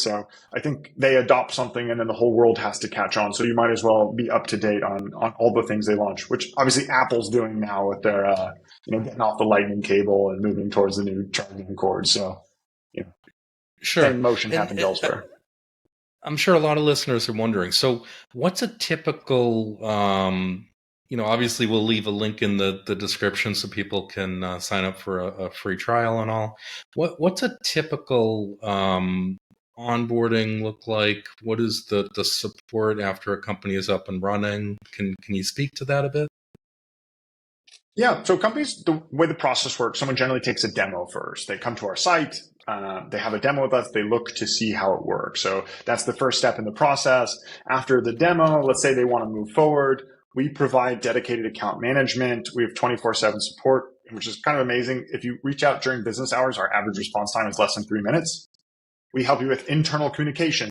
So I think they adopt something and then the whole world has to catch on. So you might as well be up to date on all the things they launch, which obviously Apple's doing now with their, getting off the lightning cable and moving towards the new charging cord. So, Sure. same motion And, happens elsewhere. I'm sure a lot of listeners are wondering. So, what's a typical? Obviously, we'll leave a link in the description so people can sign up for a free trial and all. What's a typical onboarding look like? What is the support after a company is up and running? Can you speak to that a bit? Yeah. So companies, the way the process works, someone generally takes a demo first. They come to our site. They have a demo with us. They look to see how it works. So that's the first step in the process. After the demo, let's say they want to move forward. We provide dedicated account management. We have 24/7 support, which is kind of amazing. If you reach out during business hours, our average response time is less than 3 minutes. We help you with internal communication.